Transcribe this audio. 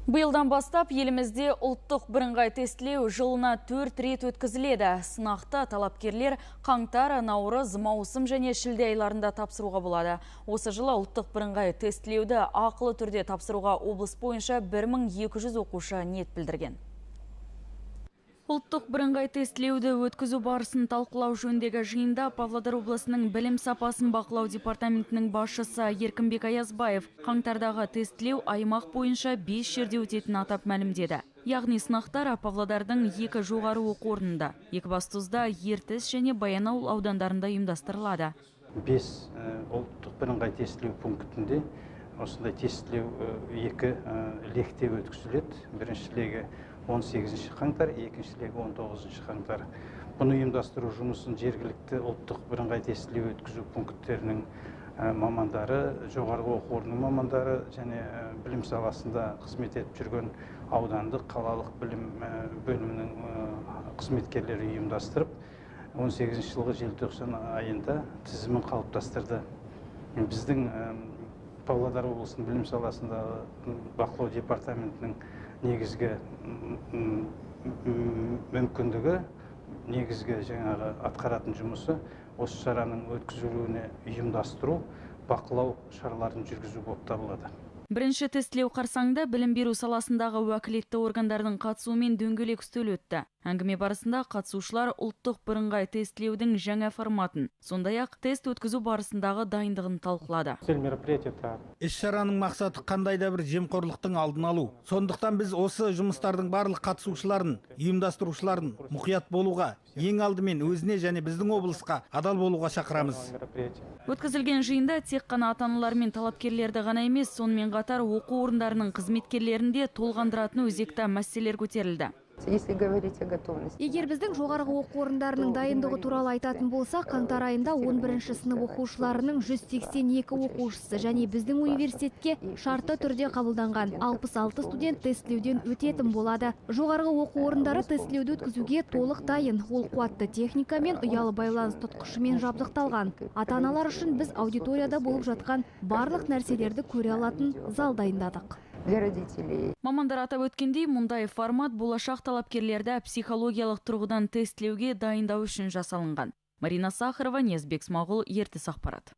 Биылдан бастап елімізде ұлттық бірыңғай тестілеу жылына 4 рет өткізіледі. Сынақты талапкерлер қаңтар, наурыз, маусым және шілде айларында тапсыруға болады. Осы жылы ұлттық бірыңғай тестілеуді ақылы түрде тапсыруға облыс бойынша 1200 оқушы ниет білдірген. Ұлттық бірыңғай тестілеуді өткізу барысын талқылау жөніндегі жиында Павлодар облысының білім сапасын бақылау департаментінің басшысы Еркінбек Аязбаев қаңтардағы тестілеу аймақ бойынша 5 жерде өтетінін атап мәлімдеді. Яғни сынақтар Павлодардың 2 жоғары оқу орнында, Екібастұзда, Ертіс және Баянауыл аудандарында ұйымдастырылады. 5 ұлттық бірыңғай тестілеу пунктінде осындай тестілеу 2 лекте өткізіледі. Бірінші легі 18 қаңтар, екінші легі 19 қаңтар. Бұны ұйымдастыру жұмысын жергілікті ұлттық бірыңғай тестілеу өткізу пункттерінің мамандары, жоғарғы оқу орнының мамандары және білім саласында қызмет етіп жүрген аудандық қалалық білім бөлімінің қызметкерлері ұйымдастырып, 18 жылғы желтоқсан айында тізімін қалыптастырды. Біздің Павлодар облысының білім саласындағы бақылау департаментінің негізгі мүмкіндігі, негізгі жаңағы атқаратын жұмысы осы шараның өткізілуіне ұйымдастыру, бақылау шараларын жүргізу болып табылады. Бірінші тестілеу қарсаңда білім беру саласындағы уәкілетті органдардың қатысуымен дөңгелек үстел өтті. Әңгіме барысында қатысушылар ұлттық бірыңғай тестілеудің жаңа форматын, сондай-ақ тест өткізу барысындағы дайындығын талқылады. Іс-шараның мақсаты қандай да бір жемқорлықтың алдын алу. Сондықтан біз осы жұмыстардың барлық қатысушыларын, ұйымдастырушыларын мұқият болуға, ең алдымен өзіне және біздің облысқа адал болуға шақырамыз. Өткізілген жиында тек қана ата-аналар мен талапкерлерді ғана емес, сонымен қатар оқу орындарының қызметкерлерінде толғандыратын өзекті мәселелер көтерілді. Егер біздің жоғарғы оқу орындарының дайындығы туралы айтатын болсақ, қаңтар айында 11-ші сынып оқушыларының 182 оқушысы және біздің университетке шартты түрде қабылданған 66 студент тестілеуден өтетін болады. Жоғарғы оқу орындары тестілеуді өткізуге толық дайын, ол қуатты техника мен ұялы байланыс тұтқышымен жабдықталған. Ата-аналар үшін біз аудиторияда болып жатқан барлық нәрселерді көре алатын зал дайындадық. Мамандар атап өткендей, мұндай формат болашақ талапкерлерді психологиялық тұрғыдан тестілеуге дайындау үшін жасалынған. Марина Сахарова, Незбек Смағұл, Ертіс ақпарат.